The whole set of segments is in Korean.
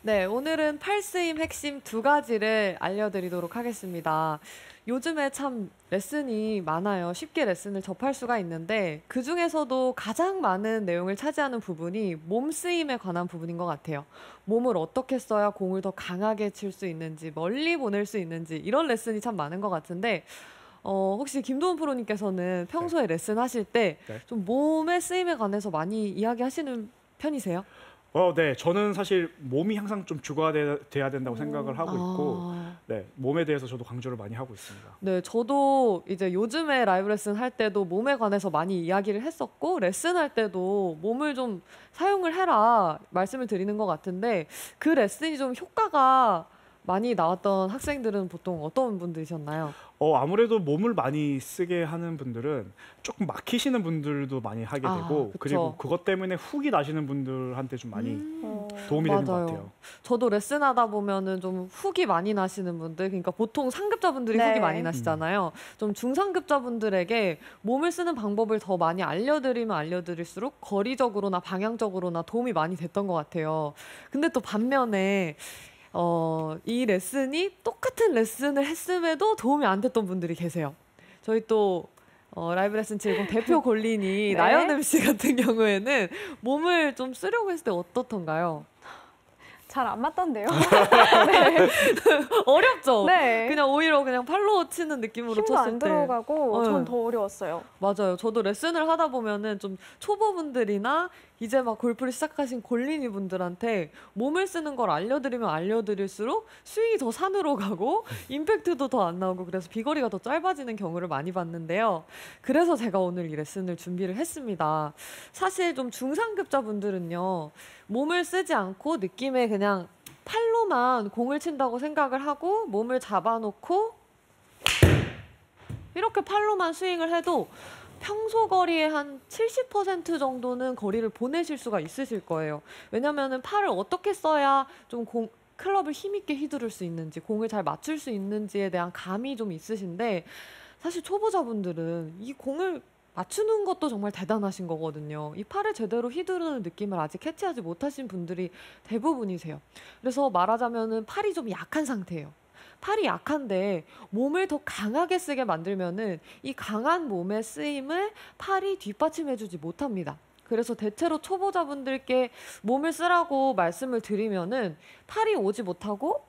네, 오늘은 팔스임 핵심 두 가지를 알려드리도록 하겠습니다. 요즘에 참 레슨이 많아요. 쉽게 레슨을 접할 수가 있는데 그 중에서도 가장 많은 내용을 차지하는 부분이 몸 쓰임에 관한 부분인 것 같아요. 몸을 어떻게 써야 공을 더 강하게 칠 수 있는지, 멀리 보낼 수 있는지 이런 레슨이 참 많은 것 같은데 혹시 김도훈 프로님께서는 네. 평소에 레슨 하실 때 네. 좀 몸의 쓰임에 관해서 많이 이야기하시는 편이세요? 네. 저는 사실 몸이 항상 좀 주가 돼야 된다고 생각을 하고 있고, 아. 네. 몸에 대해서 저도 강조를 많이 하고 있습니다. 네, 저도 이제 요즘에 라이브 레슨 할 때도 몸에 관해서 많이 이야기를 했었고, 레슨 할 때도 몸을 좀 사용을 해라 말씀을 드리는 것 같은데, 그 레슨이 좀 효과가 많이 나왔던 학생들은 보통 어떤 분들이셨나요? 아무래도 몸을 많이 쓰게 하는 분들은 조금 막히시는 분들도 많이 하게 아, 되고, 그리고 그쵸. 그것 때문에 훅이 나시는 분들한테 좀 많이 도움이 되는 것 맞아요. 같아요. 저도 레슨하다 보면은 좀 훅이 많이 나시는 분들, 그러니까 보통 상급자분들이 훅이 많이 네. 음. 나시잖아요. 좀 중상급자분들에게 몸을 쓰는 방법을 더 많이 알려드리면 알려드릴수록 거리적으로나 방향적으로나 도움이 많이 됐던 것 같아요. 근데 또 반면에 이 레슨이 똑같은 레슨을 했음에도 도움이 안 됐던 분들이 계세요. 저희 또 라이브 레슨 70 대표 골린이 나연 네. MC 같은 경우에는 몸을 좀 쓰려고 했을 때 어떻던가요? 잘 안 맞던데요. 네. 어렵죠? 네. 그냥 오히려 그냥 팔로우 치는 느낌으로 힘도 쳤을 안 때. 들어가고 전 예. 더 어려웠어요. 맞아요. 저도 레슨을 하다 보면은 좀 초보분들이나 이제 막 골프를 시작하신 골린이 분들한테 몸을 쓰는 걸 알려드리면 알려드릴수록 스윙이 더 산으로 가고 임팩트도 더 안 나오고 그래서 비거리가 더 짧아지는 경우를 많이 봤는데요. 그래서 제가 오늘 이 레슨을 준비를 했습니다. 사실 좀 중상급자분들은요. 몸을 쓰지 않고 느낌에 그냥 팔로만 공을 친다고 생각을 하고 몸을 잡아놓고 이렇게 팔로만 스윙을 해도 평소 거리의 한 70% 정도는 거리를 보내실 수가 있으실 거예요. 왜냐면은 팔을 어떻게 써야 좀 클럽을 힘있게 휘두를 수 있는지, 공을 잘 맞출 수 있는지에 대한 감이 좀 있으신데, 사실 초보자분들은 이 공을 맞추는 것도 정말 대단하신 거거든요. 이 팔을 제대로 휘두르는 느낌을 아직 캐치하지 못하신 분들이 대부분이세요. 그래서 말하자면은 팔이 좀 약한 상태예요. 팔이 약한데 몸을 더 강하게 쓰게 만들면은 이 강한 몸의 쓰임을 팔이 뒷받침해주지 못합니다. 그래서 대체로 초보자분들께 몸을 쓰라고 말씀을 드리면은 팔이 오지 못하고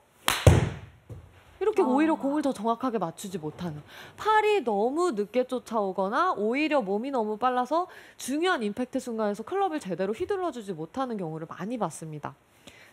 이렇게 오히려 공을 더 정확하게 맞추지 못하는, 팔이 너무 늦게 쫓아오거나 오히려 몸이 너무 빨라서 중요한 임팩트 순간에서 클럽을 제대로 휘둘러주지 못하는 경우를 많이 봤습니다.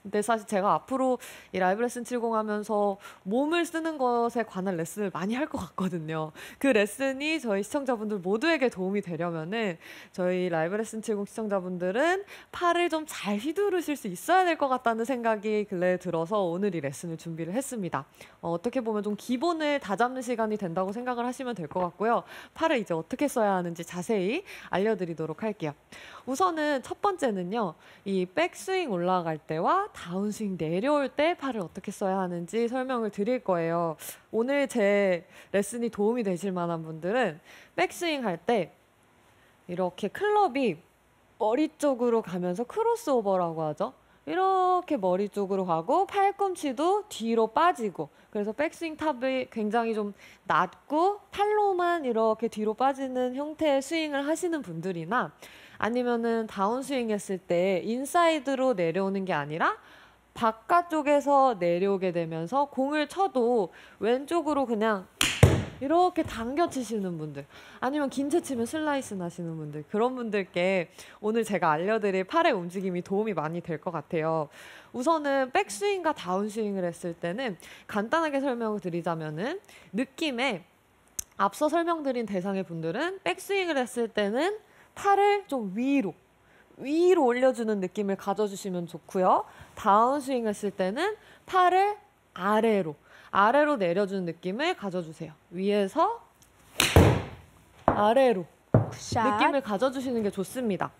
근데 사실 제가 앞으로 이 라이브 레슨 70 하면서 몸을 쓰는 것에 관한 레슨을 많이 할 것 같거든요. 그 레슨이 저희 시청자분들 모두에게 도움이 되려면은 저희 라이브 레슨 70 시청자분들은 팔을 좀 잘 휘두르실 수 있어야 될 것 같다는 생각이 근래에 들어서 오늘 이 레슨을 준비를 했습니다. 어떻게 보면 좀 기본을 다잡는 시간이 된다고 생각을 하시면 될 것 같고요. 팔을 이제 어떻게 써야 하는지 자세히 알려드리도록 할게요. 우선은 첫 번째는요. 이 백스윙 올라갈 때와 다운스윙 내려올 때 팔을 어떻게 써야 하는지 설명을 드릴 거예요. 오늘 제 레슨이 도움이 되실 만한 분들은 백스윙 할 때 이렇게 클럽이 머리 쪽으로 가면서 크로스오버라고 하죠. 이렇게 머리 쪽으로 가고 팔꿈치도 뒤로 빠지고 그래서 백스윙 탑이 굉장히 좀 낮고 팔로만 이렇게 뒤로 빠지는 형태의 스윙을 하시는 분들이나 아니면은 다운스윙 했을 때 인사이드로 내려오는 게 아니라 바깥쪽에서 내려오게 되면서 공을 쳐도 왼쪽으로 그냥 이렇게 당겨 치시는 분들 아니면 긴 채 치면 슬라이스 나시는 분들 그런 분들께 오늘 제가 알려드릴 팔의 움직임이 도움이 많이 될 것 같아요. 우선은 백스윙과 다운스윙을 했을 때는 간단하게 설명을 드리자면은 느낌에 앞서 설명드린 대상의 분들은 백스윙을 했을 때는 팔을 좀 위로 올려주는 느낌을 가져주시면 좋고요. 다운스윙 했을 때는 팔을 아래로 내려주는 느낌을 가져주세요. 위에서 아래로 굿샷. 느낌을 가져주시는 게 좋습니다.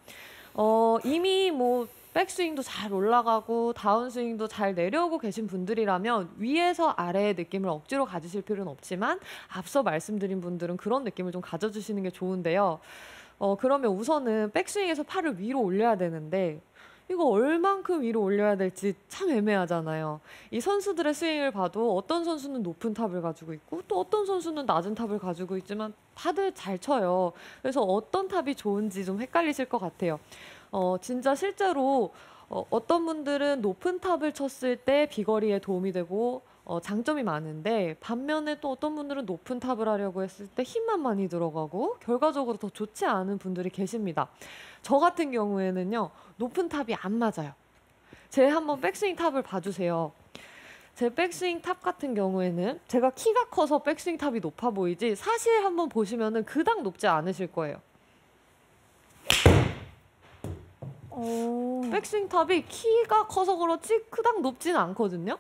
이미 뭐 백스윙도 잘 올라가고 다운스윙도 잘 내려오고 계신 분들이라면 위에서 아래의 느낌을 억지로 가지실 필요는 없지만 앞서 말씀드린 분들은 그런 느낌을 좀 가져주시는 게 좋은데요. 그러면 우선은 백스윙에서 팔을 위로 올려야 되는데 이거 얼만큼 위로 올려야 될지 참 애매하잖아요. 이 선수들의 스윙을 봐도 어떤 선수는 높은 탑을 가지고 있고 또 어떤 선수는 낮은 탑을 가지고 있지만 다들 잘 쳐요. 그래서 어떤 탑이 좋은지 좀 헷갈리실 것 같아요. 진짜 실제로 어떤 분들은 높은 탑을 쳤을 때 비거리에 도움이 되고 장점이 많은데 반면에 또 어떤 분들은 높은 탑을 하려고 했을 때 힘만 많이 들어가고 결과적으로 더 좋지 않은 분들이 계십니다. 저 같은 경우에는요. 높은 탑이 안 맞아요. 제 한번 백스윙 탑을 봐주세요. 제 백스윙 탑 같은 경우에는 제가 키가 커서 백스윙 탑이 높아 보이지 사실 한번 보시면은 그닥 높지 않으실 거예요. 오. 백스윙 탑이 키가 커서 그렇지 그닥 높진 않거든요.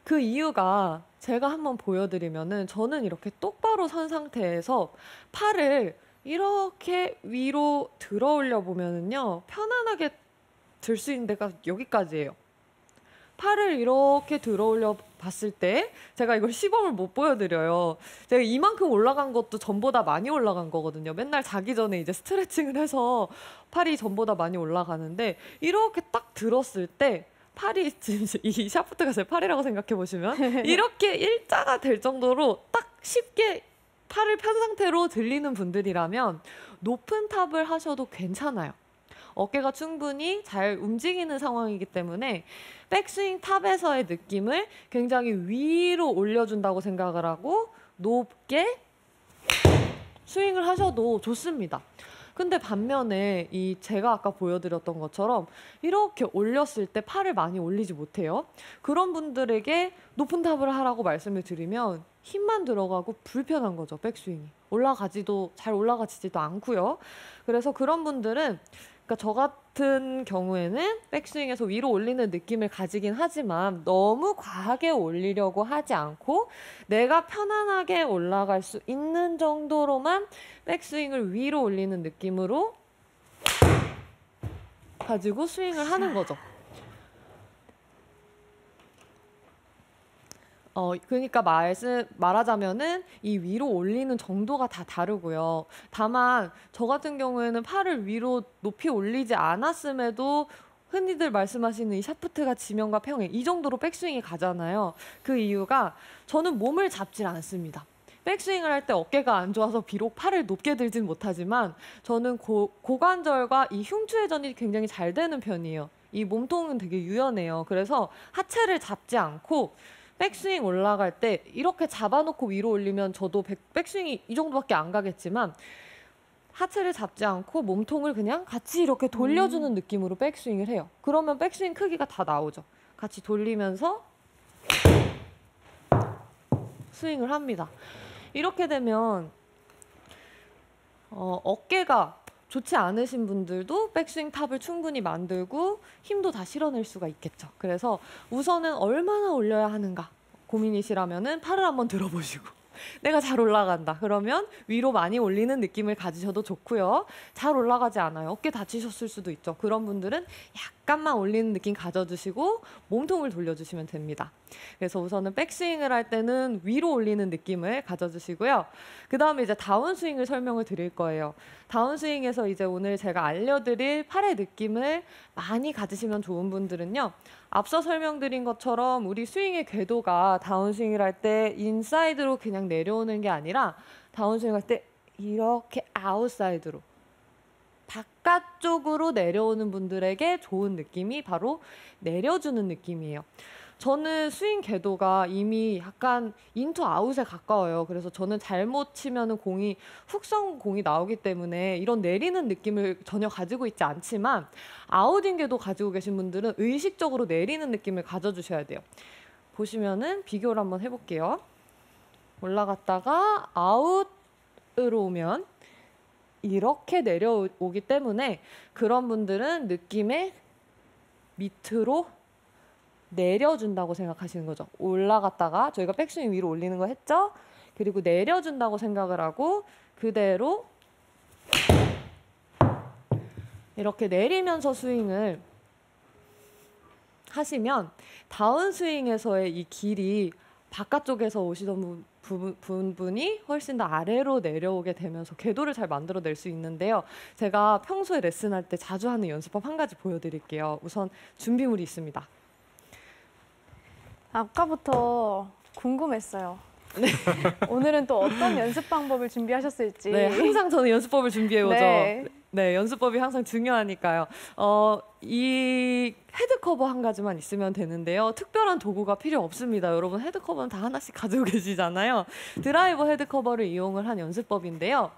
그 이유가 제가 한번 보여드리면은 저는 이렇게 똑바로 선 상태에서 팔을 이렇게 위로 들어 올려 보면은요 편안하게 들 수 있는 데가 여기까지예요. 팔을 이렇게 들어 올려 봤을 때 제가 이걸 시범을 못 보여드려요. 제가 이만큼 올라간 것도 전보다 많이 올라간 거거든요. 맨날 자기 전에 이제 스트레칭을 해서 팔이 전보다 많이 올라가는데 이렇게 딱 들었을 때 팔이 진짜 이 샤프트가 제 팔이라고 생각해 보시면 이렇게 일자가 될 정도로 딱 쉽게 팔을 편 상태로 들리는 분들이라면 높은 탑을 하셔도 괜찮아요. 어깨가 충분히 잘 움직이는 상황이기 때문에 백스윙 탑에서의 느낌을 굉장히 위로 올려준다고 생각을 하고 높게 스윙을 하셔도 좋습니다. 근데 반면에 이 제가 아까 보여드렸던 것처럼 이렇게 올렸을 때 팔을 많이 올리지 못해요. 그런 분들에게 높은 탑을 하라고 말씀을 드리면 힘만 들어가고 불편한 거죠. 백스윙이. 잘 올라가지도 않고요. 그래서 그런 분들은 그러니까 저 같은 경우에는 백스윙에서 위로 올리는 느낌을 가지긴 하지만 너무 과하게 올리려고 하지 않고 내가 편안하게 올라갈 수 있는 정도로만 백스윙을 위로 올리는 느낌으로 가지고 스윙을 하는 거죠. 그러니까 말하자면은 이 위로 올리는 정도가 다 다르고요. 다만 저 같은 경우에는 팔을 위로 높이 올리지 않았음에도 흔히들 말씀하시는 이 샤프트가 지면과 평행 이 정도로 백스윙이 가잖아요. 그 이유가 저는 몸을 잡질 않습니다. 백스윙을 할 때 어깨가 안 좋아서 비록 팔을 높게 들진 못하지만 저는 고관절과 이 흉추 회전이 굉장히 잘 되는 편이에요. 이 몸통은 되게 유연해요. 그래서 하체를 잡지 않고 백스윙 올라갈 때 이렇게 잡아놓고 위로 올리면 저도 백스윙이 이 정도밖에 안 가겠지만 하체를 잡지 않고 몸통을 그냥 같이 이렇게 돌려주는 느낌으로 백스윙을 해요. 그러면 백스윙 크기가 다 나오죠. 같이 돌리면서 스윙을 합니다. 이렇게 되면 어깨가 좋지 않으신 분들도 백스윙 탑을 충분히 만들고 힘도 다 실어낼 수가 있겠죠. 그래서 우선은 얼마나 올려야 하는가 고민이시라면은 팔을 한번 들어보시고 내가 잘 올라간다. 그러면 위로 많이 올리는 느낌을 가지셔도 좋고요. 잘 올라가지 않아요. 어깨 다치셨을 수도 있죠. 그런 분들은 약간만 올리는 느낌 가져주시고 몸통을 돌려주시면 됩니다. 그래서 우선은 백스윙을 할 때는 위로 올리는 느낌을 가져주시고요. 그 다음에 이제 다운스윙을 설명을 드릴 거예요. 다운스윙에서 이제 오늘 제가 알려드릴 팔의 느낌을 많이 가지시면 좋은 분들은요. 앞서 설명드린 것처럼 우리 스윙의 궤도가 다운스윙을 할 때 인사이드로 그냥 내려오는 게 아니라 다운스윙 할 때 이렇게 아웃사이드로 바깥쪽으로 내려오는 분들에게 좋은 느낌이 바로 내려주는 느낌이에요. 저는 스윙 궤도가 이미 약간 인투 아웃에 가까워요. 그래서 저는 잘못 치면은 훅성 공이 나오기 때문에 이런 내리는 느낌을 전혀 가지고 있지 않지만 아웃인 궤도 가지고 계신 분들은 의식적으로 내리는 느낌을 가져주셔야 돼요. 보시면은 비교를 한번 해볼게요. 올라갔다가 아웃으로 오면 이렇게 내려오기 때문에 그런 분들은 느낌의 밑으로 내려준다고 생각하시는 거죠. 올라갔다가 저희가 백스윙 위로 올리는 거 했죠? 그리고 내려준다고 생각을 하고 그대로 이렇게 내리면서 스윙을 하시면 다운스윙에서의 이 길이 바깥쪽에서 오시던 분이 훨씬 더 아래로 내려오게 되면서 궤도를 잘 만들어낼 수 있는데요. 제가 평소에 레슨할 때 자주 하는 연습법 한 가지 보여드릴게요. 우선 준비물이 있습니다. 아까부터 궁금했어요. 오늘은 또 어떤 연습 방법을 준비하셨을지. 네, 항상 저는 연습법을 준비해오죠. 네. 네, 연습법이 항상 중요하니까요. 이 헤드 커버 한 가지만 있으면 되는데요. 특별한 도구가 필요 없습니다. 여러분 헤드 커버는 다 하나씩 가지고 계시잖아요. 드라이버 헤드 커버를 이용을 한 연습법인데요.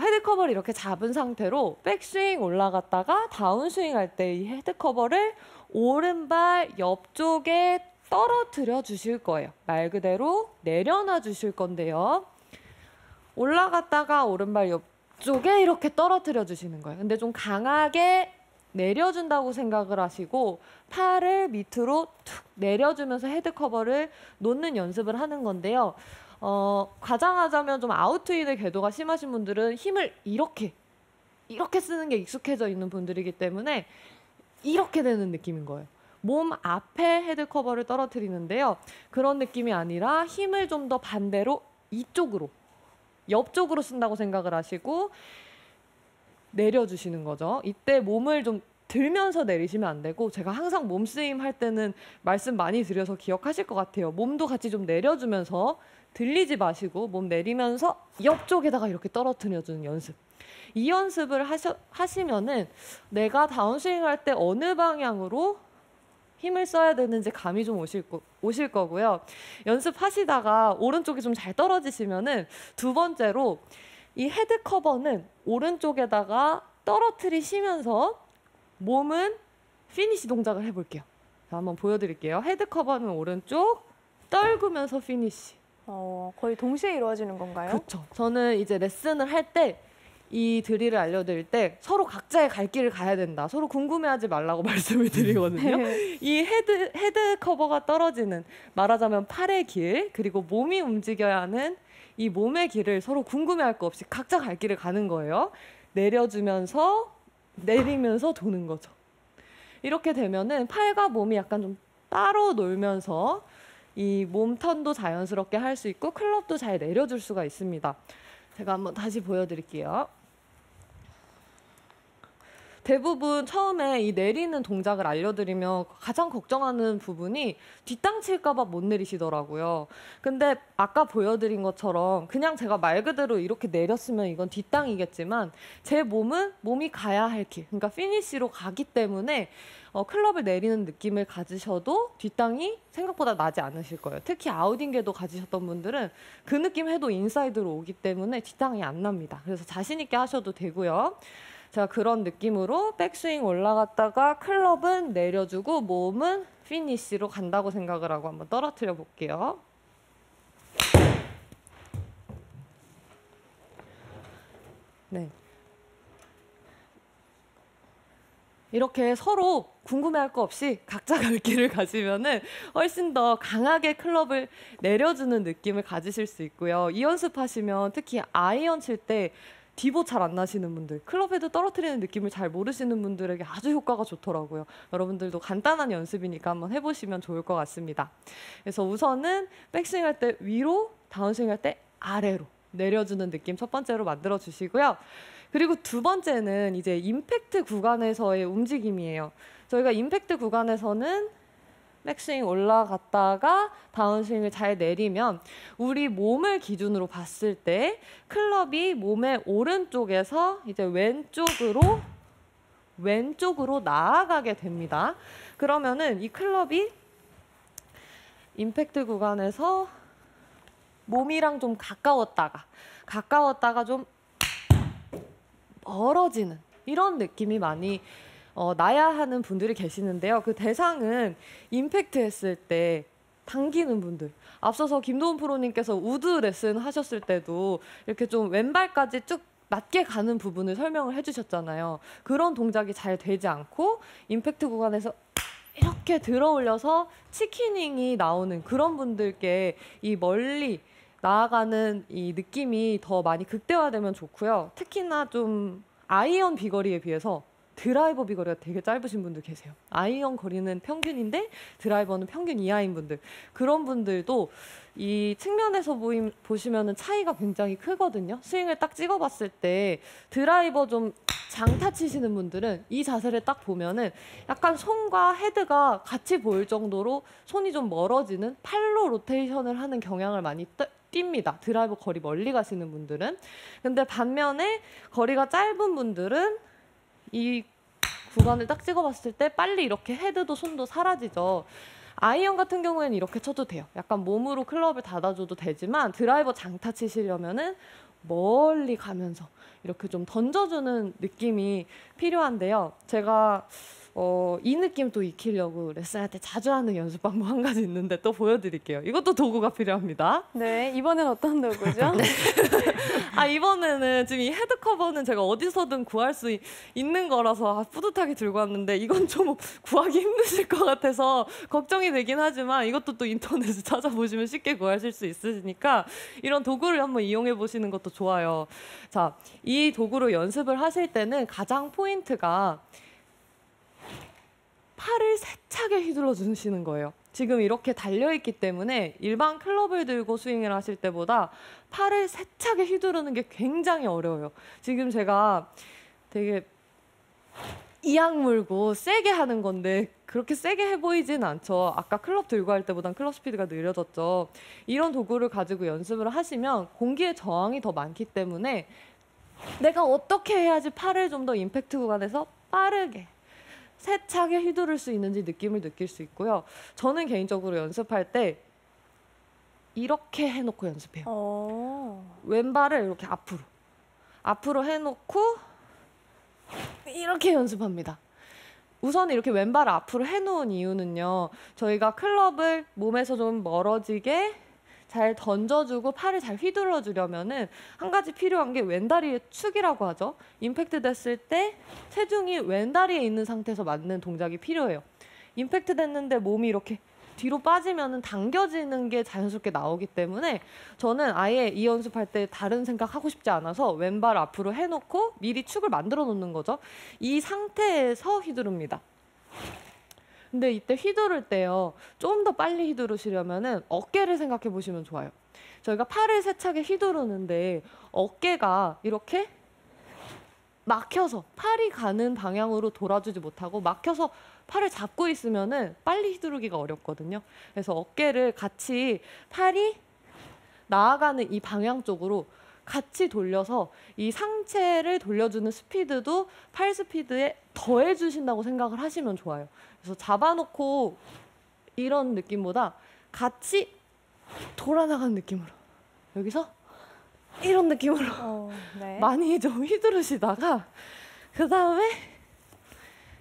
헤드 커버를 이렇게 잡은 상태로 백스윙 올라갔다가 다운스윙 할 때 이 헤드 커버를 오른발 옆쪽에 떨어뜨려 주실 거예요. 말 그대로 내려놔 주실 건데요. 올라갔다가 오른발 옆쪽에 이렇게 떨어뜨려 주시는 거예요. 근데 좀 강하게 내려준다고 생각을 하시고 팔을 밑으로 툭 내려주면서 헤드 커버를 놓는 연습을 하는 건데요. 과장하자면 좀 아웃트윈의 궤도가 심하신 분들은 힘을 이렇게 쓰는 게 익숙해져 있는 분들이기 때문에 이렇게 되는 느낌인 거예요. 몸 앞에 헤드 커버를 떨어뜨리는데요. 그런 느낌이 아니라 힘을 좀 더 반대로 이쪽으로, 옆쪽으로 쓴다고 생각을 하시고 내려주시는 거죠. 이때 몸을 좀 들면서 내리시면 안 되고, 제가 항상 몸 스윙 할 때는 말씀 많이 드려서 기억하실 것 같아요. 몸도 같이 좀 내려주면서 들리지 마시고 몸 내리면서 옆쪽에다가 이렇게 떨어뜨려주는 연습. 이 연습을 하시면은 내가 다운스윙 할 때 어느 방향으로 힘을 써야 되는지 감이 좀 오실 거고요. 연습하시다가 오른쪽이 좀 잘 떨어지시면은 두 번째로 이 헤드 커버는 오른쪽에다가 떨어뜨리시면서 몸은 피니시 동작을 해볼게요. 자, 한번 보여드릴게요. 헤드 커버는 오른쪽, 떨구면서 피니시. 거의 동시에 이루어지는 건가요? 그렇죠. 저는 이제 레슨을 할 때 이 드릴을 알려드릴 때 서로 각자의 갈 길을 가야 된다. 서로 궁금해하지 말라고 말씀을 드리거든요. 이 헤드 커버가 떨어지는, 말하자면 팔의 길, 그리고 몸이 움직여야 하는 이 몸의 길을 서로 궁금해할 거 없이 각자 갈 길을 가는 거예요. 내려주면서 내리면서 도는 거죠. 이렇게 되면은 팔과 몸이 약간 좀 따로 놀면서 이 몸 턴도 자연스럽게 할 수 있고 클럽도 잘 내려줄 수가 있습니다. 제가 한번 다시 보여드릴게요. 대부분 처음에 이 내리는 동작을 알려드리면 가장 걱정하는 부분이 뒷땅 칠까 봐 못 내리시더라고요. 근데 아까 보여드린 것처럼 그냥 제가 말 그대로 이렇게 내렸으면 이건 뒷땅이겠지만 제 몸이 가야 할 길, 그러니까 피니시로 가기 때문에 클럽을 내리는 느낌을 가지셔도 뒷땅이 생각보다 나지 않으실 거예요. 특히 아웃인궤도 가지셨던 분들은 그 느낌 해도 인사이드로 오기 때문에 뒷땅이 안 납니다. 그래서 자신 있게 하셔도 되고요. 자, 그런 느낌으로 백스윙 올라갔다가 클럽은 내려주고 몸은 피니시로 간다고 생각을 하고 한번 떨어뜨려 볼게요. 네. 이렇게 서로 궁금해할 거 없이 각자 갈 길을 가시면은 훨씬 더 강하게 클럽을 내려주는 느낌을 가지실 수 있고요. 이 연습하시면 특히 아이언 칠 때 디보 잘 안 나시는 분들, 클럽 헤드 떨어뜨리는 느낌을 잘 모르시는 분들에게 아주 효과가 좋더라고요. 여러분들도 간단한 연습이니까 한번 해보시면 좋을 것 같습니다. 그래서 우선은 백스윙 할 때 위로, 다운스윙 할 때 아래로 내려주는 느낌 첫 번째로 만들어 주시고요. 그리고 두 번째는 이제 임팩트 구간에서의 움직임이에요. 저희가 임팩트 구간에서는 백스윙 올라갔다가 다운스윙을 잘 내리면 우리 몸을 기준으로 봤을 때 클럽이 몸의 오른쪽에서 이제 왼쪽으로 나아가게 됩니다. 그러면은 이 클럽이 임팩트 구간에서 몸이랑 좀 가까웠다가 좀 멀어지는 이런 느낌이 많이 나야 하는 분들이 계시는데요. 그 대상은 임팩트 했을 때 당기는 분들. 앞서서 김도훈 프로님께서 우드 레슨 하셨을 때도 이렇게 좀 왼발까지 쭉 낮게 가는 부분을 설명을 해주셨잖아요. 그런 동작이 잘 되지 않고 임팩트 구간에서 이렇게 들어 올려서 치키닝이 나오는 그런 분들께 이 멀리 나아가는 이 느낌이 더 많이 극대화되면 좋고요. 특히나 좀 아이언 비거리에 비해서 드라이버 비거리가 되게 짧으신 분들 계세요. 아이언 거리는 평균인데 드라이버는 평균 이하인 분들. 그런 분들도 이 측면에서 보시면은 차이가 굉장히 크거든요. 스윙을 딱 찍어봤을 때 드라이버 좀 장타 치시는 분들은 이 자세를 딱 보면은 약간 손과 헤드가 같이 보일 정도로 손이 좀 멀어지는 팔로 로테이션을 하는 경향을 많이 띱니다. 드라이버 거리 멀리 가시는 분들은. 근데 반면에 거리가 짧은 분들은 이 구간을 딱 찍어봤을 때 빨리 이렇게 헤드도 손도 사라지죠. 아이언 같은 경우에는 이렇게 쳐도 돼요. 약간 몸으로 클럽을 닫아줘도 되지만 드라이버 장타 치시려면은 멀리 가면서 이렇게 좀 던져주는 느낌이 필요한데요. 제가 이 느낌 또 익히려고 레슨할 때 자주 하는 연습 방법 한 가지 있는데 또 보여드릴게요. 이것도 도구가 필요합니다. 네, 이번엔 어떤 도구죠? 이번에는 지금 이 헤드 커버는 제가 어디서든 구할 수 있는 거라서 뿌듯하게 들고 왔는데 이건 좀 구하기 힘드실 것 같아서 걱정이 되긴 하지만 이것도 또 인터넷에 찾아보시면 쉽게 구하실 수 있으니까 이런 도구를 한번 이용해 보시는 것도 좋아요. 자, 이 도구로 연습을 하실 때는 가장 포인트가 팔을 세차게 휘둘러 주시는 거예요. 지금 이렇게 달려있기 때문에 일반 클럽을 들고 스윙을 하실 때보다 팔을 세차게 휘두르는 게 굉장히 어려워요. 지금 제가 되게 이악 물고 세게 하는 건데 그렇게 세게 해 보이진 않죠. 아까 클럽 들고 할 때보단 클럽 스피드가 느려졌죠. 이런 도구를 가지고 연습을 하시면 공기의 저항이 더 많기 때문에 내가 어떻게 해야지 팔을 좀 더 임팩트 구간에서 빠르게 세차게 휘두를 수 있는지 느낌을 느낄 수 있고요. 저는 개인적으로 연습할 때 이렇게 해놓고 연습해요. 왼발을 이렇게 앞으로 해놓고 이렇게 연습합니다. 우선 이렇게 왼발을 앞으로 해놓은 이유는요. 저희가 클럽을 몸에서 좀 멀어지게 잘 던져주고 팔을 잘 휘둘러 주려면은 한 가지 필요한 게 왼다리의 축이라고 하죠. 임팩트 됐을 때 체중이 왼다리에 있는 상태에서 맞는 동작이 필요해요. 임팩트 됐는데 몸이 이렇게 뒤로 빠지면은 당겨지는 게 자연스럽게 나오기 때문에 저는 아예 이 연습할 때 다른 생각 하고 싶지 않아서 왼발 앞으로 해놓고 미리 축을 만들어 놓는 거죠. 이 상태에서 휘두릅니다. 근데 이때 휘두를 때요. 좀 더 빨리 휘두르시려면은 어깨를 생각해 보시면 좋아요. 저희가 팔을 세차게 휘두르는데 어깨가 이렇게 막혀서 팔이 가는 방향으로 돌아주지 못하고 막혀서 팔을 잡고 있으면은 빨리 휘두르기가 어렵거든요. 그래서 어깨를 같이 팔이 나아가는 이 방향 쪽으로 같이 돌려서 이 상체를 돌려주는 스피드도 팔 스피드에 더해 주신다고 생각을 하시면 좋아요. 그래서 잡아놓고 이런 느낌보다 같이 돌아나가는 느낌으로 여기서 이런 느낌으로 네. 많이 좀 휘두르시다가 그 다음에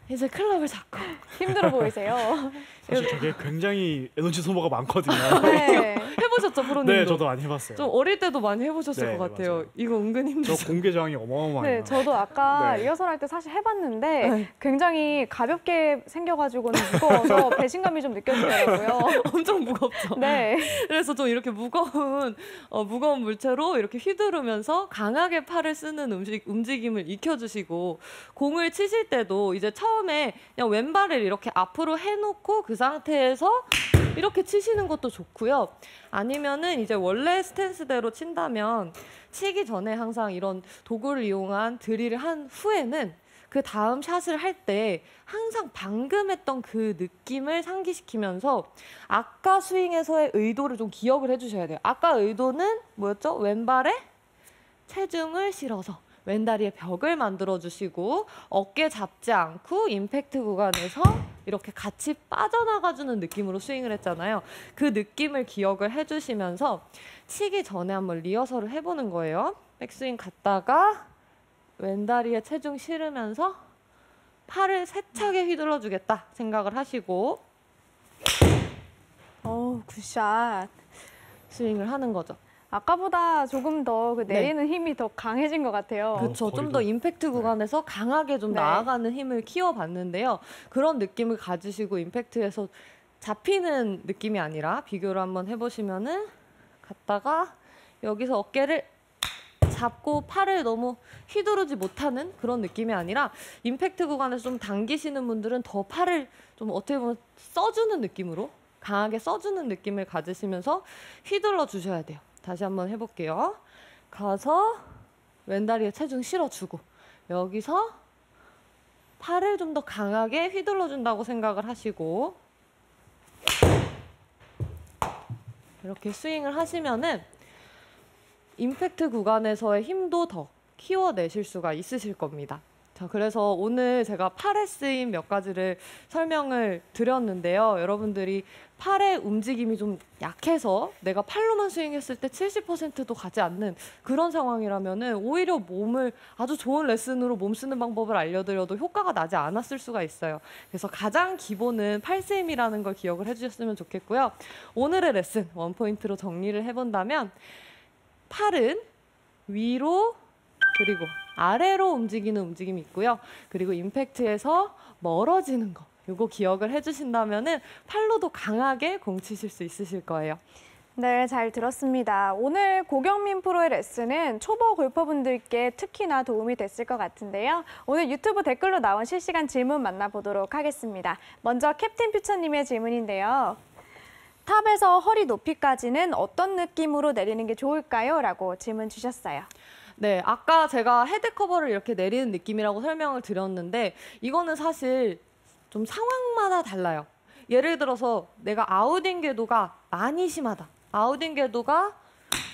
이제 클럽을 잡고 힘들어 보이세요. 사실 저게 굉장히 에너지 소모가 많거든요. 네. 해보셨죠, 프로님도? 네, 저도 많이 해봤어요. 좀 어릴 때도 많이 해보셨을 네, 것 같아요. 맞아요. 이거 은근 힘들죠. 저 공개 저항이 어마어마해요. 네, 저도 아까 네. 리허설 할 때 사실 해봤는데 네. 굉장히 가볍게 생겨가지고는 무거워서 배신감이 좀 느껴지더라고요. 엄청 무겁죠. 네. 그래서 좀 이렇게 무거운 물체로 이렇게 휘두르면서 강하게 팔을 쓰는 움직임을 익혀주시고 공을 치실 때도 이제 처음에 그냥 왼발을 이렇게 앞으로 해놓고 그 상태에서 이렇게 치시는 것도 좋고요. 아니면은 이제 원래 스탠스대로 친다면 치기 전에 항상 이런 도구를 이용한 드릴을 한 후에는 그 다음 샷을 할 때 항상 방금 했던 그 느낌을 상기시키면서 아까 스윙에서의 의도를 좀 기억을 해주셔야 돼요. 아까 의도는 뭐였죠? 왼발에 체중을 실어서 왼다리에 벽을 만들어주시고 어깨 잡지 않고 임팩트 구간에서 이렇게 같이 빠져나가주는 느낌으로 스윙을 했잖아요. 그 느낌을 기억을 해주시면서 치기 전에 한번 리허설을 해보는 거예요. 백스윙 갔다가 왼다리에 체중 실으면서 팔을 세차게 휘둘러주겠다 생각을 하시고 굿샷. 스윙을 하는 거죠. 아까보다 조금 더 그 내리는 힘이 더 강해진 것 같아요. 그렇죠. 좀 거리도- 더 임팩트 구간에서 강하게 좀 네. 나아가는 힘을 키워봤는데요. 그런 느낌을 가지시고 임팩트에서 잡히는 느낌이 아니라 비교를 한번 해보시면은 갔다가 여기서 어깨를 잡고 팔을 너무 휘두르지 못하는 그런 느낌이 아니라 임팩트 구간에서 좀 당기시는 분들은 더 팔을 좀 어떻게 보면 써주는 느낌으로 강하게 써주는 느낌을 가지시면서 휘둘러 주셔야 돼요. 다시 한번 해볼게요. 가서 왼다리에 체중 실어주고 여기서 팔을 좀 더 강하게 휘둘러 준다고 생각을 하시고 이렇게 스윙을 하시면은 임팩트 구간에서의 힘도 더 키워내실 수가 있으실 겁니다. 자, 그래서 오늘 제가 팔의 쓰임 몇 가지를 설명을 드렸는데요. 여러분들이 팔의 움직임이 좀 약해서 내가 팔로만 스윙했을 때 70%도 가지 않는 그런 상황이라면은 오히려 몸을 아주 좋은 레슨으로 몸 쓰는 방법을 알려드려도 효과가 나지 않았을 수가 있어요. 그래서 가장 기본은 팔 스임이라는 걸 기억을 해주셨으면 좋겠고요. 오늘의 레슨 원포인트로 정리를 해본다면 팔은 위로 그리고 아래로 움직이는 움직임이 있고요. 그리고 임팩트에서 멀어지는 거 이거 기억을 해주신다면은 팔로도 강하게 공 치실 수 있으실 거예요. 네, 잘 들었습니다. 오늘 고경민 프로의 레슨은 초보 골퍼분들께 특히나 도움이 됐을 것 같은데요. 오늘 유튜브 댓글로 나온 실시간 질문 만나보도록 하겠습니다. 먼저 캡틴 퓨처님의 질문인데요. 탑에서 허리 높이까지는 어떤 느낌으로 내리는 게 좋을까요? 라고 질문 주셨어요. 네, 아까 제가 헤드 커버를 이렇게 내리는 느낌이라고 설명을 드렸는데 이거는 사실 좀 상황마다 달라요. 예를 들어서 내가 아웃인 궤도가 많이 심하다. 아웃인 궤도가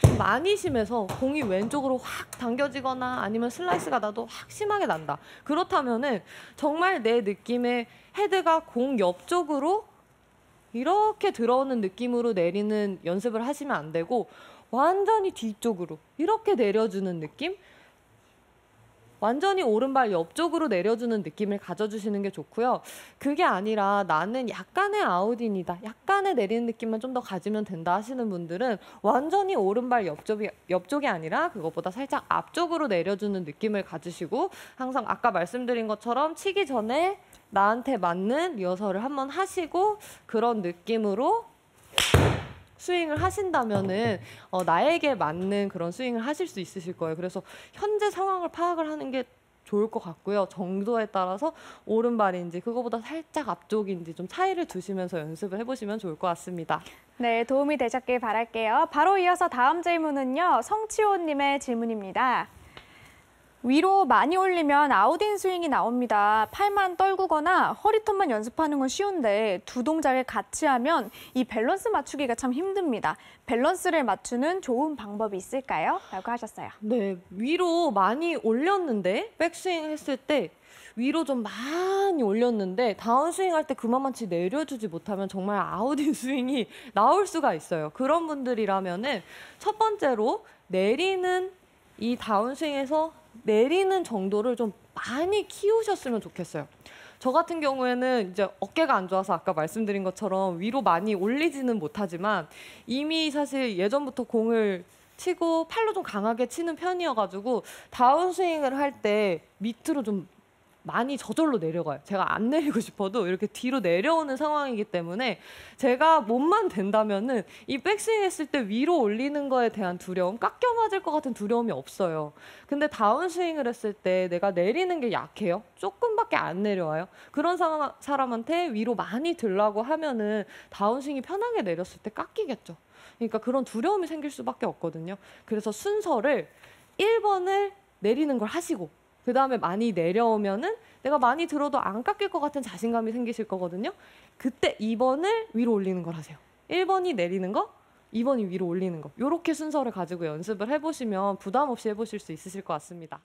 좀 많이 심해서 공이 왼쪽으로 확 당겨지거나 아니면 슬라이스가 나도 확 심하게 난다. 그렇다면은 정말 내 느낌의 헤드가 공 옆쪽으로 이렇게 들어오는 느낌으로 내리는 연습을 하시면 안 되고 완전히 뒤쪽으로 이렇게 내려주는 느낌? 완전히 오른발 옆쪽으로 내려주는 느낌을 가져주시는 게 좋고요. 그게 아니라 나는 약간의 아웃인이다. 약간의 내리는 느낌만 좀 더 가지면 된다 하시는 분들은 완전히 오른발 옆쪽이 아니라 그것보다 살짝 앞쪽으로 내려주는 느낌을 가지시고 항상 아까 말씀드린 것처럼 치기 전에 나한테 맞는 리허설을 한번 하시고 그런 느낌으로 스윙을 하신다면은 나에게 맞는 그런 스윙을 하실 수 있으실 거예요. 그래서 현재 상황을 파악을 하는 게 좋을 것 같고요. 정도에 따라서 오른발인지 그거보다 살짝 앞쪽인지 좀 차이를 두시면서 연습을 해보시면 좋을 것 같습니다. 네, 도움이 되셨길 바랄게요. 바로 이어서 다음 질문은요. 성치호님의 질문입니다. 위로 많이 올리면 아웃인 스윙이 나옵니다. 팔만 떨구거나 허리톤만 연습하는 건 쉬운데 두 동작을 같이 하면 이 밸런스 맞추기가 참 힘듭니다. 밸런스를 맞추는 좋은 방법이 있을까요? 라고 하셨어요. 네, 위로 많이 올렸는데 백스윙 했을 때 위로 좀 많이 올렸는데 다운스윙 할 때 그만만치 내려주지 못하면 정말 아웃인 스윙이 나올 수가 있어요. 그런 분들이라면은 첫 번째로 내리는 이 다운스윙에서 내리는 정도를 좀 많이 키우셨으면 좋겠어요. 저 같은 경우에는 이제 어깨가 안 좋아서 아까 말씀드린 것처럼 위로 많이 올리지는 못하지만 이미 사실 예전부터 공을 치고 팔로 좀 강하게 치는 편이어가지고 다운스윙을 할 때 밑으로 좀 많이 저절로 내려가요. 제가 안 내리고 싶어도 이렇게 뒤로 내려오는 상황이기 때문에 제가 몸만 된다면은 이 백스윙 했을 때 위로 올리는 거에 대한 두려움, 깎여 맞을 것 같은 두려움이 없어요. 근데 다운스윙을 했을 때 내가 내리는 게 약해요. 조금밖에 안 내려와요. 그런 사람한테 위로 많이 들라고 하면은 다운스윙이 편하게 내렸을 때 깎이겠죠. 그러니까 그런 두려움이 생길 수밖에 없거든요. 그래서 순서를 1번을 내리는 걸 하시고 그 다음에 많이 내려오면은 내가 많이 들어도 안 깎일 것 같은 자신감이 생기실 거거든요. 그때 2번을 위로 올리는 걸 하세요. 1번이 내리는 거, 2번이 위로 올리는 거. 이렇게 순서를 가지고 연습을 해보시면 부담 없이 해보실 수 있으실 것 같습니다.